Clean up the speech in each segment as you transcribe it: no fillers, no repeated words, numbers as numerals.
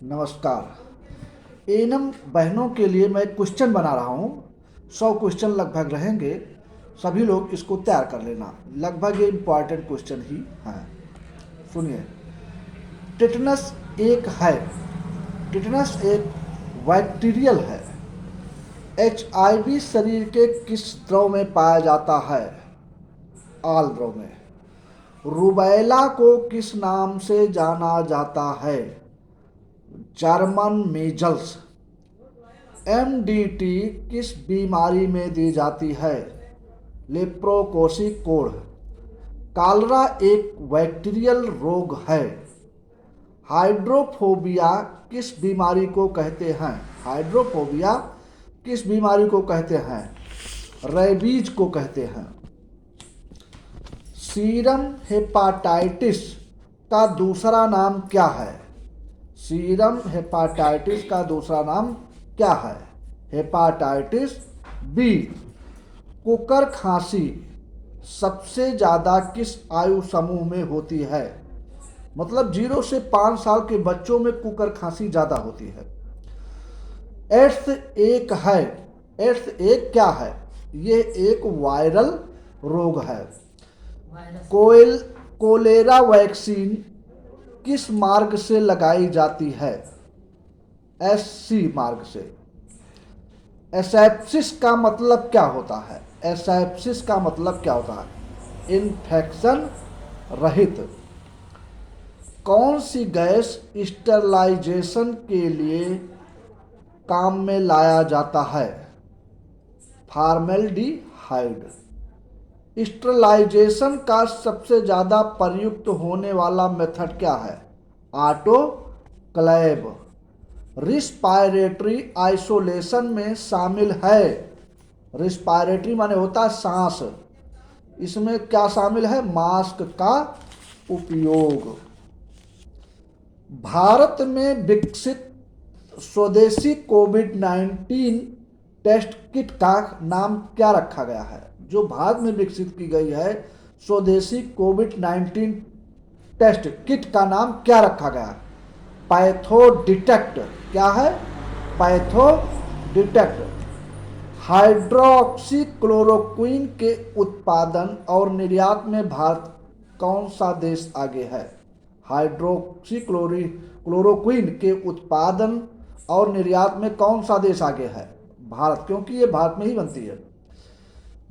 नमस्कार। एनम बहनों के लिए मैं क्वेश्चन बना रहा हूँ। 100 क्वेश्चन लगभग रहेंगे। सभी लोग इसको तैयार कर लेना। लगभग ये इम्पॉर्टेंट क्वेश्चन ही हैं। सुनिए। टिटनस एक है। टिटनस एक बैक्टीरियल है। HIV शरीर के किस द्रव में पाया जाता है? आल द्रव में। रूबैला को किस नाम से जाना जाता है? German measles. MDT किस बीमारी में दी जाती है? लेप्रोकोसिक कोढ़। कालरा एक बैक्टीरियल रोग है। हाइड्रोफोबिया किस बीमारी को कहते हैं? हाइड्रोफोबिया किस बीमारी को कहते हैं? रेबीज को कहते हैं। सीरम हेपाटाइटिस का दूसरा नाम क्या है? सीरम हेपाटाइटिस का दूसरा नाम क्या है? Hepatitis B. कुकर खांसी सबसे ज़्यादा किस आयु समूह में होती है? मतलब 0 से 5 साल के बच्चों में कुकर खांसी ज़्यादा होती है। एड्स एक है। एड्स एक क्या है? ये एक वायरल रोग है। कोलेरा वैक्सीन किस मार्ग से लगाई जाती है? SC मार्ग से। एसेप्सिस का मतलब क्या होता है? एसेप्सिस का मतलब क्या होता है? इन्फेक्शन रहित। कौन सी गैस स्टरलाइजेशन के लिए काम में लाया जाता है? फॉर्मेल्डिहाइड। स्टरलाइजेशन का सबसे ज़्यादा प्रयुक्त होने वाला मेथड क्या है? ऑटोक्लेव। रिस्पायरेटरी आइसोलेशन में शामिल है। रिस्पायरेटरी माने होता है सांस। इसमें क्या शामिल है? मास्क का उपयोग। भारत में विकसित स्वदेशी कोविड-19 टेस्ट किट का नाम क्या रखा गया है? जो भारत में विकसित की गई है स्वदेशी कोविड-19 टेस्ट किट का नाम क्या रखा गया है? Patho detect. क्या है? Patho detect. हाइड्रोक्सी क्लोरोक्विन के उत्पादन और निर्यात में भारत कौन सा देश आगे है? हाइड्रोक्सी क्लोरोक्विन के उत्पादन और निर्यात में कौन सा देश आगे है? भारत, क्योंकि ये भारत में ही बनती है।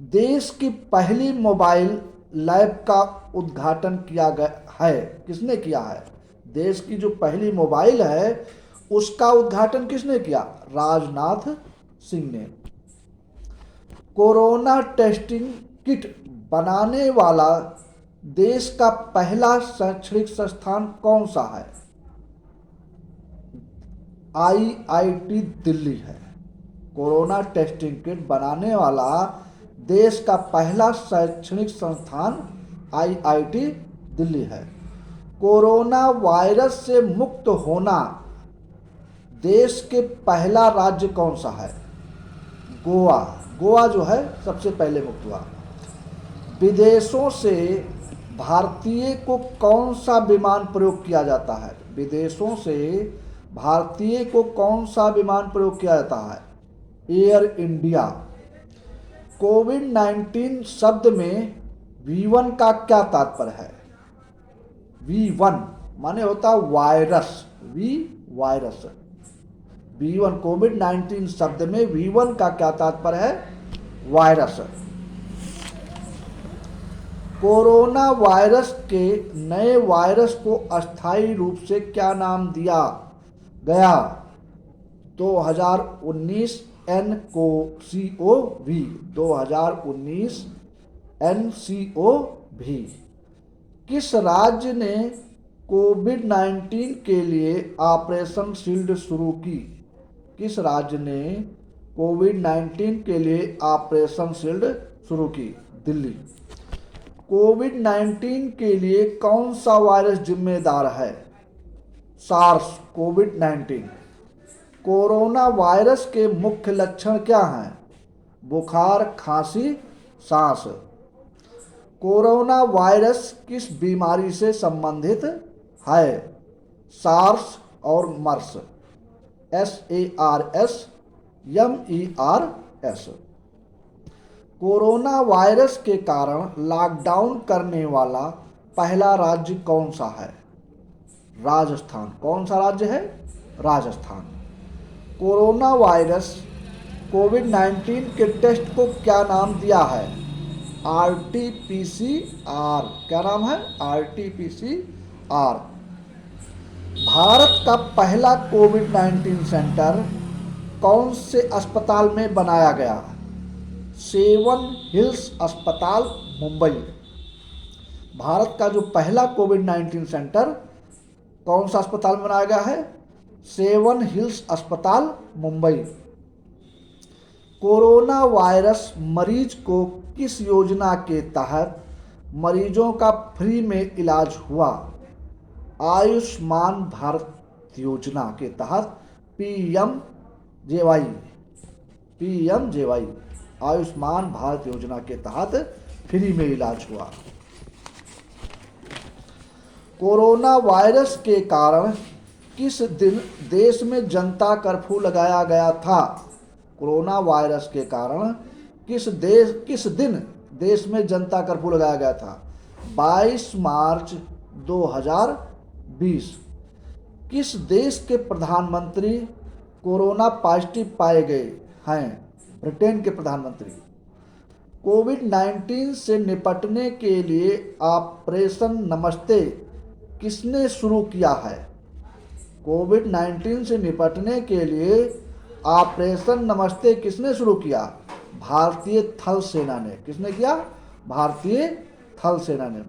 देश की पहली मोबाइल लैब का उद्घाटन किया गया है। किसने किया है? देश की जो पहली मोबाइल है उसका उद्घाटन किसने किया? राजनाथ सिंह ने। कोरोना टेस्टिंग किट बनाने वाला देश का पहला शैक्षणिक संस्थान कौन सा है? IIT दिल्ली है। कोरोना टेस्टिंग किट बनाने वाला देश का पहला शैक्षणिक संस्थान IIT दिल्ली है। कोरोना वायरस से मुक्त होना देश के पहला राज्य कौन सा है? गोवा। गोवा जो है सबसे पहले मुक्त हुआ। विदेशों से भारतीय को कौन सा विमान प्रयोग किया जाता है? विदेशों से भारतीय को कौन सा विमान प्रयोग किया जाता है? Air India. कोविड-19 शब्द में V1 का क्या तात्पर्य है? V1 माने होता वायरस। वायरस। V1 कोविड-19 शब्द में V1 का क्या तात्पर्य है? वायरस। कोरोना वायरस के नए वायरस को अस्थायी रूप से क्या नाम दिया गया? 2019 nCoV। 2019 nCoV। किस राज्य ने कोविड-19 के लिए ऑपरेशन शील्ड शुरू की? किस राज्य ने कोविड-19 के लिए ऑपरेशन शील्ड शुरू की? दिल्ली। कोविड-19 के लिए कौन सा वायरस जिम्मेदार है? सार्स कोविड-19। कोरोना वायरस के मुख्य लक्षण क्या हैं? बुखार, खांसी, सांस। कोरोना वायरस किस बीमारी से संबंधित है? सार्स और मर्स, SARS-MERS। कोरोना वायरस के कारण लॉकडाउन करने वाला पहला राज्य कौन सा है? राजस्थान। कौन सा राज्य है? राजस्थान। कोरोना वायरस कोविड-19 के टेस्ट को क्या नाम दिया है? RT-PCR। क्या नाम है? RT-PCR। भारत का पहला कोविड-19 सेंटर कौन से अस्पताल में बनाया गया? सेवन हिल्स अस्पताल, मुंबई। भारत का जो पहला कोविड-19 सेंटर कौन सा अस्पताल में बनाया गया है? सेवन हिल्स अस्पताल, मुंबई। कोरोना वायरस मरीज को किस योजना के तहत मरीजों का फ्री में इलाज हुआ? आयुष्मान भारत योजना के तहत, PMJY। आयुष्मान भारत योजना के तहत फ्री में इलाज हुआ। कोरोना वायरस के कारण किस दिन देश में जनता कर्फ्यू लगाया गया था? कोरोना वायरस के कारण किस दिन देश में जनता कर्फ्यू लगाया गया था? 22 मार्च 2020। किस देश के प्रधानमंत्री कोरोना पॉजिटिव पाए गए हैं? ब्रिटेन के प्रधानमंत्री। कोविड-19 से निपटने के लिए ऑपरेशन नमस्ते किसने शुरू किया है? कोविड-19 से निपटने के लिए ऑपरेशन नमस्ते किसने शुरू किया? भारतीय थल सेना ने। किसने किया? भारतीय थल सेना ने।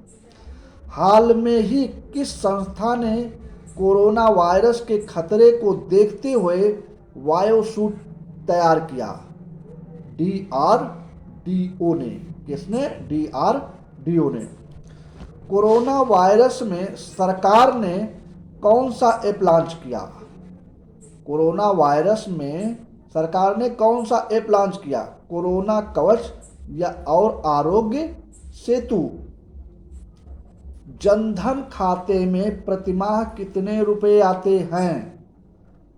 हाल में ही किस संस्था ने कोरोना वायरस के खतरे को देखते हुए बायोसूट तैयार किया? DRDO ने। किसने? DRDO ने। कोरोना वायरस में सरकार ने कौन सा ऐप लॉन्च किया? कोरोना वायरस में सरकार ने कौन सा ऐप लॉन्च किया? कोरोना कवच या और आरोग्य सेतु। जनधन खाते में प्रतिमाह कितने रुपए आते हैं?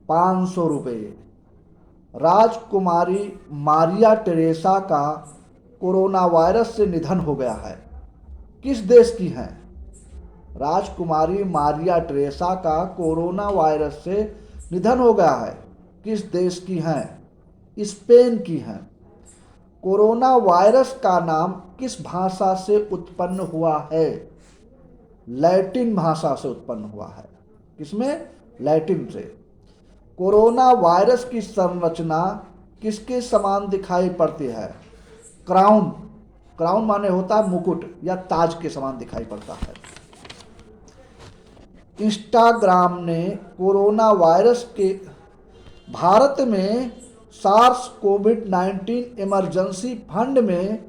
500 रुपये। राजकुमारी मारिया टेरेसा का कोरोना वायरस से निधन हो गया है। किस देश की हैं? राजकुमारी मारिया टेरेसा का कोरोना वायरस से निधन हो गया है। किस देश की हैं? स्पेन की हैं। कोरोना वायरस का नाम किस भाषा से उत्पन्न हुआ है? लैटिन भाषा से उत्पन्न हुआ है। किसमें? लैटिन से। कोरोना वायरस की संरचना किसके समान दिखाई पड़ती है? क्राउन। क्राउन माने होता है मुकुट या ताज के समान दिखाई पड़ता है। इंस्टाग्राम ने कोरोना वायरस के भारत में सार्स कोविड-19 इमरजेंसी फंड में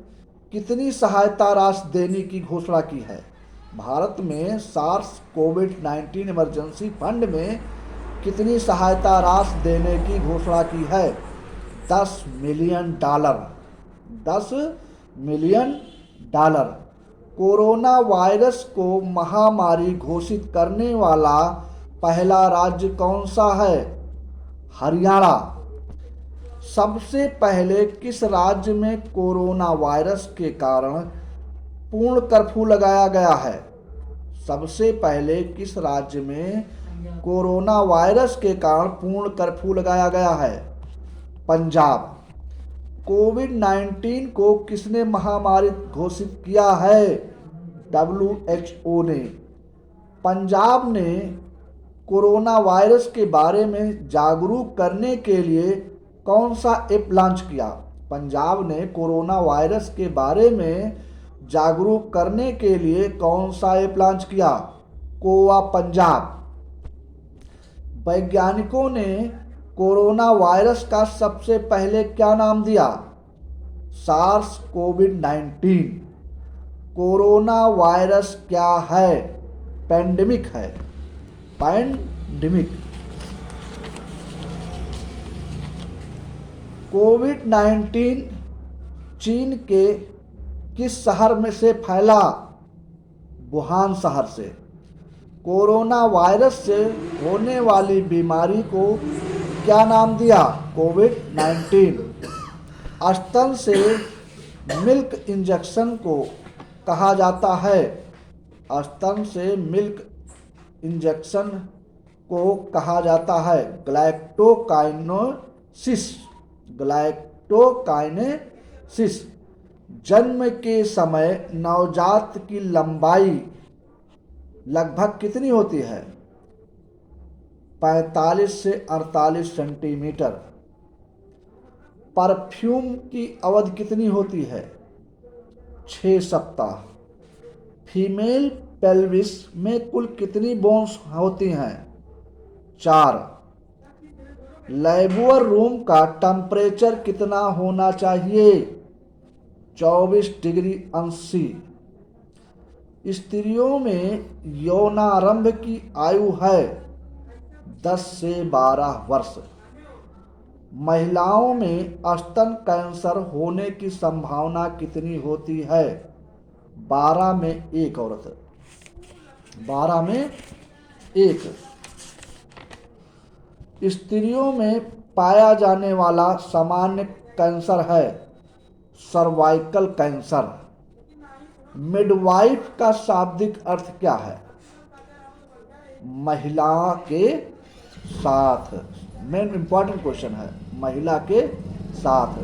कितनी सहायता राशि देने की घोषणा की है? भारत में सार्स कोविड-19 इमरजेंसी फंड में कितनी सहायता राशि देने की घोषणा की है? $10 मिलियन। $10 मिलियन। कोरोना वायरस को महामारी घोषित करने वाला पहला राज्य कौन सा है? हरियाणा। सबसे पहले किस राज्य में कोरोना वायरस के कारण पूर्ण कर्फ्यू लगाया गया है? सबसे पहले किस राज्य में कोरोना वायरस के कारण पूर्ण कर्फ्यू लगाया गया है? पंजाब। कोविड-19 को किसने महामारी घोषित किया है? WHO ने। पंजाब ने कोरोना वायरस के बारे में जागरूक करने के लिए कौन सा ऐप लॉन्च किया? पंजाब ने कोरोना वायरस के बारे में जागरूक करने के लिए कौन सा ऐप लॉन्च किया? कोवा पंजाब। वैज्ञानिकों ने कोरोना वायरस का सबसे पहले क्या नाम दिया? सार्स कोविड-19। कोरोना वायरस क्या है? पैंडेमिक है। पैंडेमिक। कोविड-19 चीन के किस शहर में से फैला? वुहान शहर से। कोरोना वायरस से होने वाली बीमारी को क्या नाम दिया? कोविड-19। स्तन से मिल्क इंजेक्शन को कहा जाता है? स्तन से मिल्क इंजेक्शन को कहा जाता है ग्लैक्टोकाइनेसिस। ग्लैक्टोकाइनेसिस। जन्म के समय नवजात की लंबाई लगभग कितनी होती है? 45 से 48 सेंटीमीटर। परफ्यूम की अवधि कितनी होती है? 6 सप्ताह। फीमेल पेल्विस में कुल कितनी बोन्स होती हैं? 4। लेबर रूम का टेम्परेचर कितना होना चाहिए? 24 डिग्री अंश। स्त्रियों में यौनारंभ की आयु है 10 से 12 वर्ष। महिलाओं में स्तन कैंसर होने की संभावना कितनी होती है? 12 में 1 औरत। 12 में 1। स्त्रियों में पाया जाने वाला सामान्य कैंसर है सर्वाइकल कैंसर। मिडवाइफ का शाब्दिक अर्थ क्या है? महिला के साथ। मेन इंपॉर्टेंट क्वेश्चन है, महिला के साथ।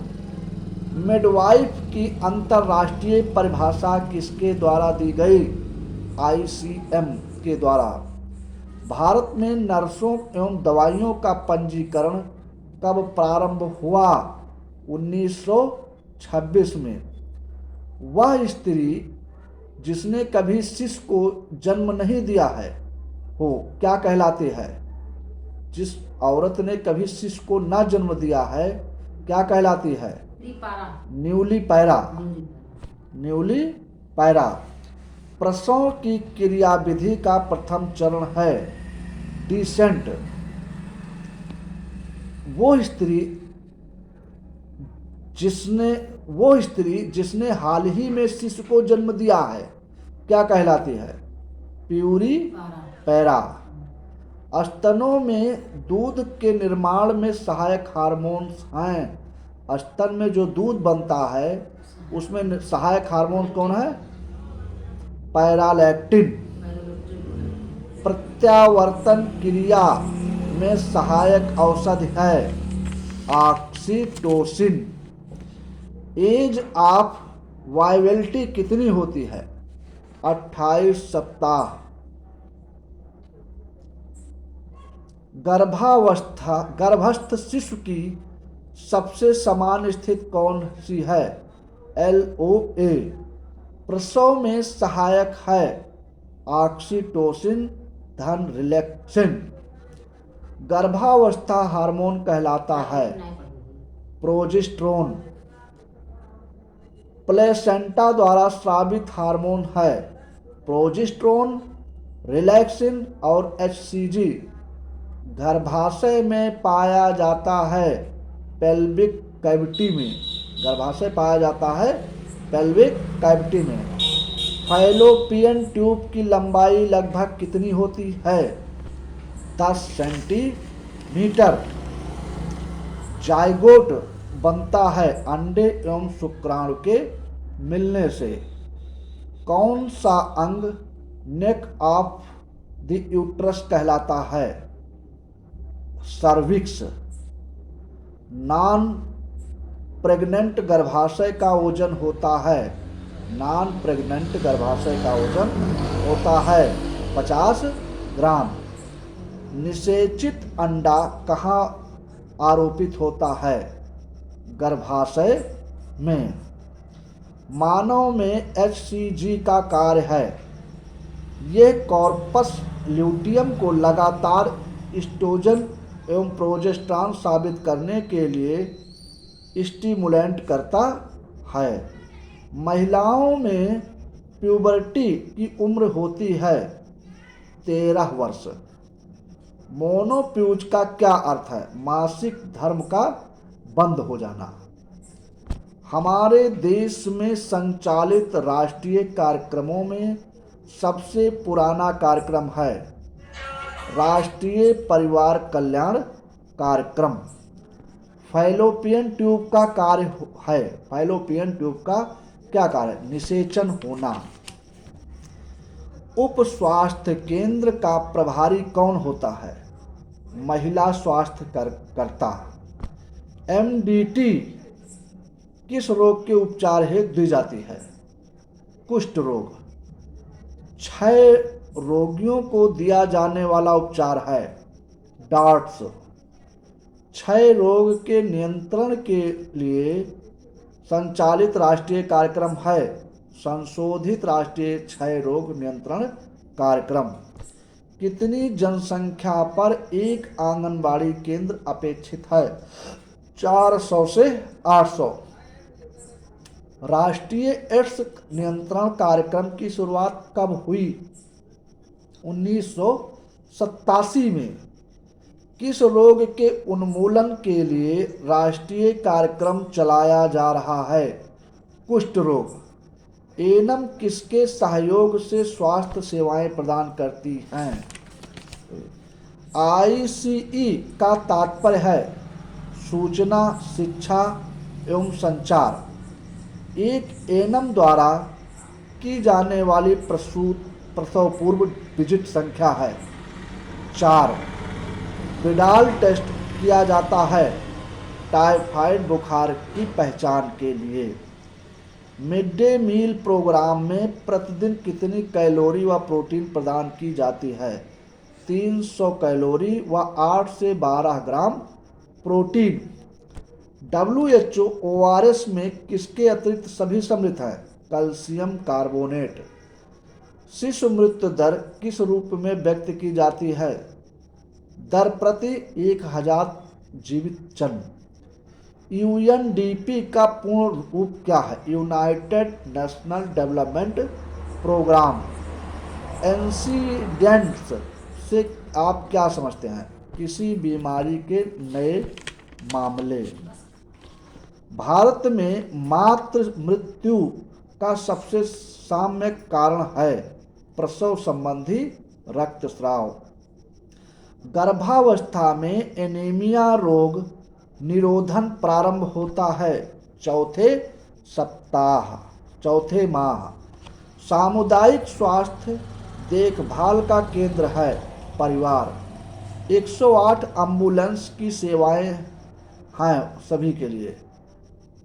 मिडवाइफ की अंतर्राष्ट्रीय परिभाषा किसके द्वारा दी गई? ICM के द्वारा। भारत में नर्सों एवं दवाइयों का पंजीकरण कब प्रारंभ हुआ? 1926 में। वह स्त्री जिसने कभी शिशु को जन्म नहीं दिया है हो क्या कहलाती है? जिस औरत ने कभी शिशु को न जन्म दिया है क्या कहलाती है? Newly para. Newly para. प्रसव की क्रियाविधि का प्रथम चरण है डिसेंट। वो स्त्री जिसने हाल ही में शिशु को जन्म दिया है क्या कहलाती है? Puree para. स्तनों में दूध के निर्माण में सहायक हार्मोन्स हैं। स्तन में जो दूध बनता है उसमें सहायक हार्मोन कौन है? पैरालैक्टिन। प्रत्यावर्तन क्रिया में सहायक औषधि है ऑक्सीटोसिन। एज ऑफ वाइबिलिटी कितनी होती है? 28 सप्ताह। गर्भस्थ शिशु की सबसे समान स्थिति कौन सी है? LOA। प्रसव में सहायक है ऑक्सीटोसिन धन रिलैक्सिन। गर्भावस्था हार्मोन कहलाता है प्रोजेस्टेरोन। प्लेसेंटा द्वारा स्रावित हार्मोन है प्रोजेस्टेरोन, रिलैक्सिन और HCG। गर्भाशय में पाया जाता है पेल्विक कैविटी में। गर्भाशय पाया जाता है पेल्विक कैविटी में। फैलोपियन ट्यूब की लंबाई लगभग कितनी होती है? 10 सेंटीमीटर। जाइगोट बनता है अंडे एवं शुक्राणु के मिलने से। कौन सा अंग नेक ऑफ द यूट्रस कहलाता है? सर्विक्स। नॉन प्रेग्नेंट गर्भाशय का वजन होता है नॉन प्रेग्नेंट गर्भाशय का वजन होता है 50 ग्राम। निषेचित अंडा कहाँ आरोपित होता है? गर्भाशय में। मानव में HCG का कार्य है यह कॉर्पस ल्यूटियम को लगातार एस्ट्रोजन एवं प्रोजेस्टेरॉन साबित करने के लिए स्टिमुलेंट करता है। महिलाओं में प्यूबर्टी की उम्र होती है 13 वर्ष। मोनोप्यूज का क्या अर्थ है? मासिक धर्म का बंद हो जाना। हमारे देश में संचालित राष्ट्रीय कार्यक्रमों में सबसे पुराना कार्यक्रम है राष्ट्रीय परिवार कल्याण कार्यक्रम। फैलोपियन ट्यूब का कार्य है, फैलोपियन ट्यूब का क्या कार्य? निषेचन होना। उप स्वास्थ्य केंद्र का प्रभारी कौन होता है? महिला स्वास्थ्य कर्ता। एमडीटी किस रोग के उपचार हेतु दी जाती है? कुष्ठ रोग। क्षय रोगियों को दिया जाने वाला उपचार है डार्ट्स। क्षय रोग के नियंत्रण के लिए संचालित राष्ट्रीय कार्यक्रम है संशोधित राष्ट्रीय क्षय रोग नियंत्रण कार्यक्रम। कितनी जनसंख्या पर एक आंगनबाड़ी केंद्र अपेक्षित है? 400 से 800। राष्ट्रीय एड्स नियंत्रण कार्यक्रम की शुरुआत कब हुई? 1987 में। किस रोग के उन्मूलन के लिए राष्ट्रीय कार्यक्रम चलाया जा रहा है? कुष्ठ रोग। एनम किसके सहयोग से स्वास्थ्य सेवाएं प्रदान करती हैं? आईसीई का तात्पर्य है सूचना, शिक्षा एवं संचार। एक एनम द्वारा की जाने वाली प्रसव पूर्व विजिट संख्या है 4। विडाल टेस्ट किया जाता है टाइफाइड बुखार की पहचान के लिए। मिड डे मील प्रोग्राम में प्रतिदिन कितनी कैलोरी व प्रोटीन प्रदान की जाती है? 300 कैलोरी व 8 से 12 ग्राम प्रोटीन। WHO ORS में किसके अतिरिक्त सभी सम्मिलित है? Calcium carbonate. शिशु मृत्यु दर किस रूप में व्यक्त की जाती है? दर प्रति 1000 जीवित जन्म। यूएनडीपी का पूर्ण रूप क्या है? United national development programme. Incidents से आप क्या समझते हैं? किसी बीमारी के नए मामले। भारत में मातृ मृत्यु का सबसे सामान्य कारण है प्रसव संबंधी रक्तस्राव। गर्भावस्था में एनीमिया रोग निरोधन प्रारंभ होता है चौथे माह। सामुदायिक स्वास्थ्य देखभाल का केंद्र है परिवार। 108 एम्बुलेंस की सेवाएं हैं सभी के लिए।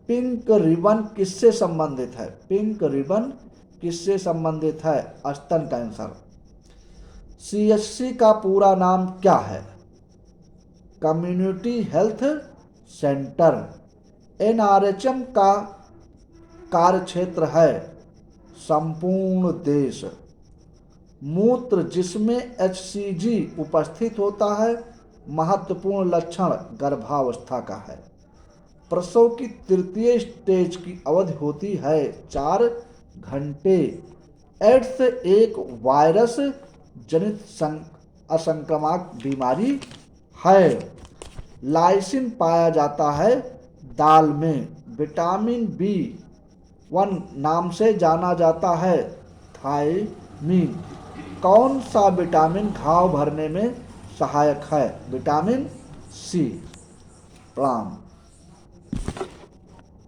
पिंक रिबन किससे संबंधित है? पिंक रिबन किससे संबंधित है? स्तन कैंसर। CHC का पूरा नाम क्या है? Community health centre. NRHM का कार्यक्षेत्र है संपूर्ण देश। मूत्र जिसमें HCG उपस्थित होता है महत्वपूर्ण लक्षण गर्भावस्था का है। प्रसव की तृतीय स्टेज की अवधि होती है 4 घंटे। एड्स एक वायरस जनित असंक्रामक बीमारी है। लाइसिन पाया जाता है दाल में। विटामिन B1 नाम से जाना जाता है थायमीन। कौन सा विटामिन घाव भरने में सहायक है? Vitamin C। प्रणाम।